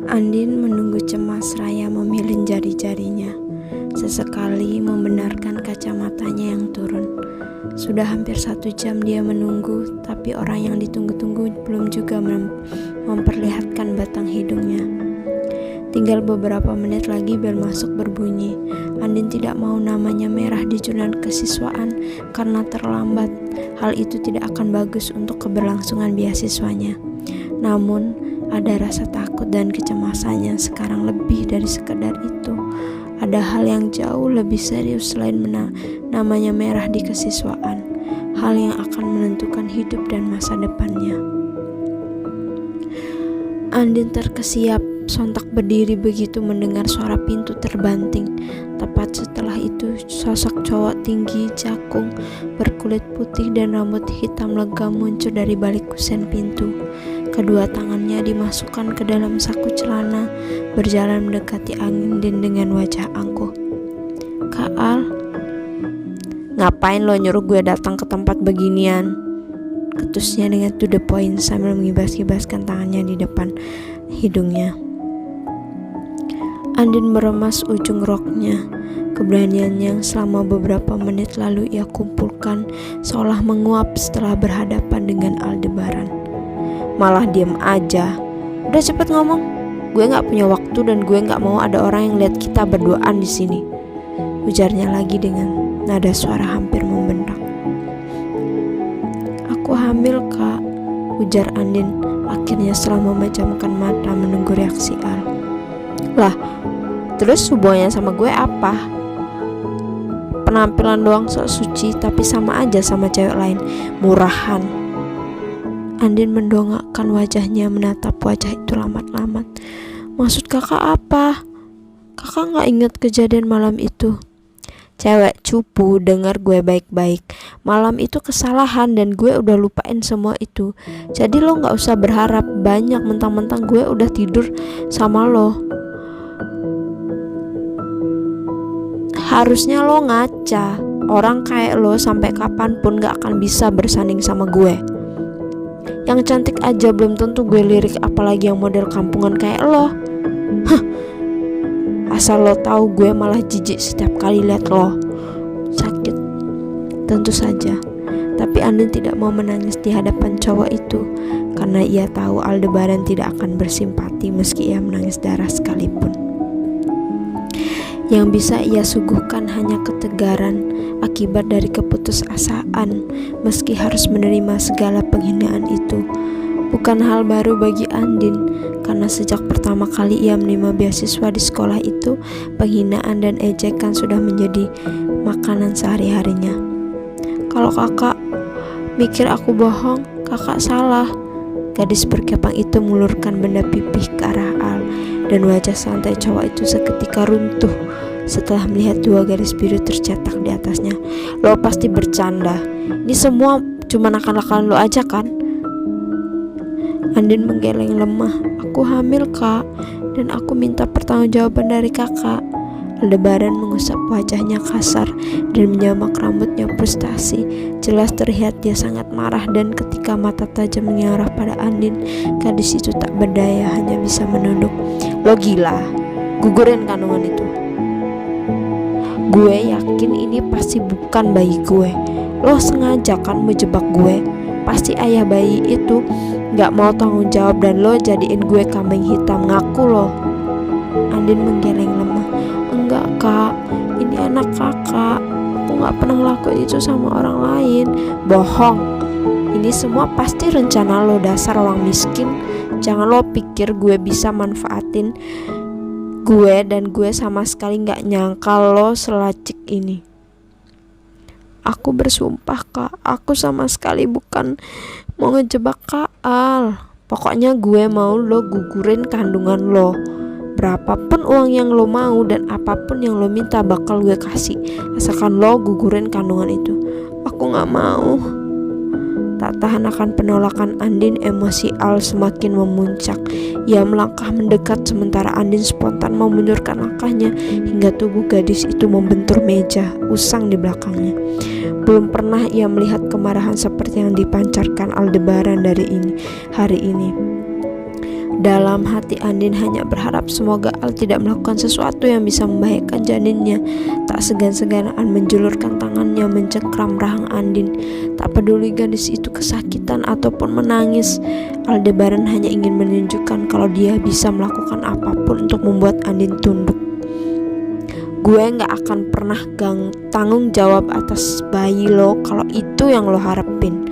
Andin menunggu cemas raya memilih jari-jarinya. Sesekali membenarkan kacamatanya yang turun. Sudah hampir 1 jam dia menunggu, tapi orang yang ditunggu-tunggu belum juga memperlihatkan batang hidungnya. Tinggal beberapa menit lagi bel masuk berbunyi. Andin tidak mau namanya merah di jurnal kesiswaan karena terlambat. Hal itu tidak akan bagus untuk keberlangsungan beasiswanya. Namun, ada rasa takut dan kecemasannya sekarang lebih dari sekedar itu. Ada hal yang jauh lebih serius selain namanya merah di kesiswaan. Hal yang akan menentukan hidup dan masa depannya. Andin terkesiap, sontak berdiri begitu mendengar suara pintu terbanting. Tepat setelah itu, sosok cowok tinggi, jakung, berkulit putih dan rambut hitam legam muncul dari balik kusen pintu. Kedua tangannya dimasukkan ke dalam saku celana, berjalan mendekati Andin dengan wajah angkuh. "Kak Al, ngapain lo nyuruh gue datang ke tempat beginian?" Ketusnya dengan to the point sambil mengibas-ibaskan tangannya di depan hidungnya. Andin meremas ujung roknya. Keberanian yang selama beberapa menit lalu ia kumpulkan seolah menguap setelah berhadapan dengan Aldebaran. Malah diem aja. "Udah cepet ngomong. Gue nggak punya waktu dan gue nggak mau ada orang yang lihat kita berduaan di sini," ujarnya lagi dengan nada suara hampir membentak. "Aku hamil, Kak," ujar Andin akhirnya setelah memejamkan mata menunggu reaksi Al. "Lah, terus hubungannya sama gue apa? Penampilan doang sok suci tapi sama aja sama cewek lain, murahan." Andin mendongakkan wajahnya menatap wajah itu lamat-lamat. "Maksud kakak apa? Kakak gak ingat kejadian malam itu?" "Cewek cupu, dengar gue baik-baik. Malam itu kesalahan dan gue udah lupain semua itu. Jadi lo gak usah berharap banyak mentang-mentang gue udah tidur sama lo. Harusnya lo ngaca. Orang kayak lo sampai kapanpun gak akan bisa bersanding sama gue. Yang cantik aja belum tentu gue lirik, apalagi yang model kampungan kayak lo. Hah, asal lo tahu gue malah jijik setiap kali lihat lo. Sakit, tentu saja. Tapi Andin tidak mau menangis di hadapan cowok itu, karena ia tahu Aldebaran tidak akan bersimpati meski ia menangis darah sekalipun. Yang bisa ia suguhkan hanya ketegaran akibat dari keputusasaan, meski harus menerima segala penghinaan itu. Bukan hal baru bagi Andin, karena sejak pertama kali ia menerima beasiswa di sekolah itu, penghinaan dan ejekan sudah menjadi makanan sehari-harinya. "Kalau kakak mikir aku bohong, kakak salah." Gadis berkepang itu mengulurkan benda pipih ke arah Al, dan wajah santai cowok itu seketika runtuh setelah melihat 2 garis biru tercetak di atasnya. "Lo pasti bercanda. Ini semua cuma akal-akalan lo aja kan?" Andin menggeleng lemah. "Aku hamil, Kak, dan aku minta pertanggungjawaban dari kakak." Aldebaran mengusap wajahnya kasar dan menjamak rambutnya frustasi. Jelas terlihat dia sangat marah, dan ketika mata tajam mengarah pada Andin, gadis itu tak berdaya hanya bisa menunduk. "Lo gila, gugurin kandungan itu. Gue yakin ini pasti bukan bayi gue. Lo sengaja kan menjebak gue. Pasti ayah bayi itu gak mau tanggung jawab dan lo jadiin gue kambing hitam, ngaku lo." Andin menggeleng lemah. "Enggak, Kak, ini anak kakak. Aku gak pernah ngelakuin itu sama orang lain." "Bohong. Ini semua pasti rencana lo, dasar orang miskin. Jangan lo pikir gue bisa manfaatin gue, dan gue sama sekali gak nyangka lo selacik ini." "Aku bersumpah, Kak, aku sama sekali bukan mau ngejebak Kak Al. Pokoknya gue mau lo gugurin kandungan lo. Berapapun uang yang lo mau dan apapun yang lo minta bakal gue kasih, asalkan lo gugurin kandungan itu." "Aku gak mau." Tak tahan akan penolakan Andin, emosi Al semakin memuncak. Ia melangkah mendekat sementara Andin spontan memunculkan langkahnya hingga tubuh gadis itu membentur meja usang di belakangnya. Belum pernah ia melihat kemarahan seperti yang dipancarkan Aldebaran hari ini. Dalam hati Andin hanya berharap semoga Al tidak melakukan sesuatu yang bisa membahayakan janinnya. Tak segan-segan Al menjulurkan tangannya mencengkram rahang Andin. Tak peduli gadis itu kesakitan ataupun menangis, Aldebaran hanya ingin menunjukkan kalau dia bisa melakukan apapun untuk membuat Andin tunduk. Gue gak akan pernah tanggung jawab atas bayi lo kalau itu yang lo harapin.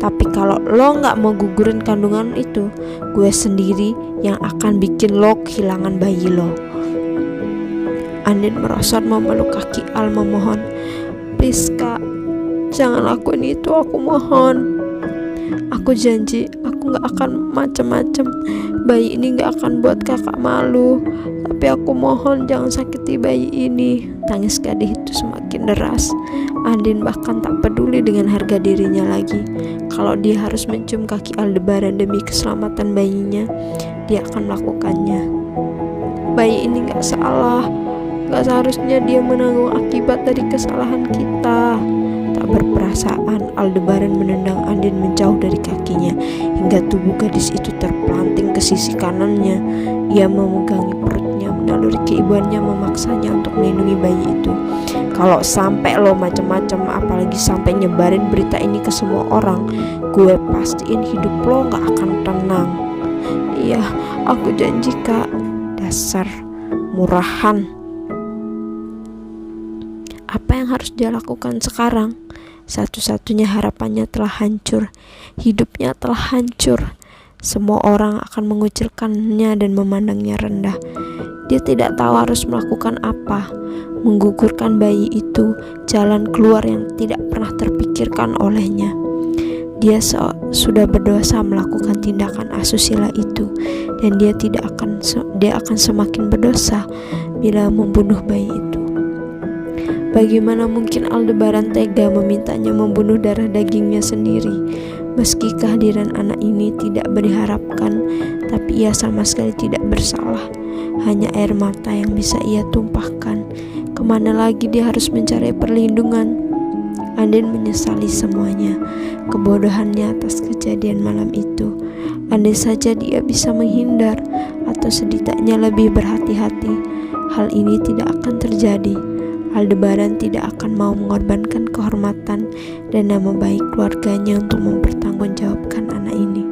Tapi kalau lo gak mau gugurin kandungan itu, gue sendiri yang akan bikin lo kehilangan bayi lo. Andin merosot memeluk kaki Al memohon, "Please kak, jangan lakuin itu, aku mohon. Aku janji aku gak akan macem-macem. Bayi ini gak akan buat kakak malu. Tapi aku mohon jangan sakiti bayi ini." Tangis gadis itu semakin deras. Andin bahkan tak peduli dengan harga dirinya lagi. Kalau dia harus mencium kaki Aldebaran demi keselamatan bayinya, dia akan melakukannya. Bayi ini gak salah. Gak seharusnya dia menanggung akibat dari kesalahan kita. Tak berperasaan, Aldebaran menendang Andin menjauh dari kakinya hingga tubuh gadis itu terpelanting ke sisi kanannya. Ia memegangi perutnya, menaluri keibuannya, memaksanya untuk melindungi bayi itu. Kalau sampai lo macem-macem, apalagi sampai nyebarin berita ini ke semua orang, gue pastiin hidup lo gak akan tenang. Iya, aku janji kak. Dasar murahan. Apa yang harus dia lakukan sekarang? Satu-satunya harapannya telah hancur. Hidupnya telah hancur. Semua orang akan mengucilkannya dan memandangnya rendah. Dia tidak tahu harus melakukan apa. Menggugurkan bayi itu jalan keluar yang tidak pernah terpikirkan olehnya. Dia sudah berdosa melakukan tindakan asusila itu, dan dia akan semakin berdosa bila membunuh bayi itu. Bagaimana mungkin Aldebaran tega memintanya membunuh darah dagingnya sendiri? Meski kehadiran anak ini tidak diharapkan, tapi ia sama sekali tidak bersalah. Hanya air mata yang bisa ia tumpahkan. Kemana lagi dia harus mencari perlindungan? Andin menyesali semuanya, kebodohannya atas kejadian malam itu. Andai saja dia bisa menghindar atau setidaknya lebih berhati-hati, hal ini tidak akan terjadi. Aldebaran tidak akan mau mengorbankan kehormatan dan nama baik keluarganya untuk mempertanggungjawabkan anak ini.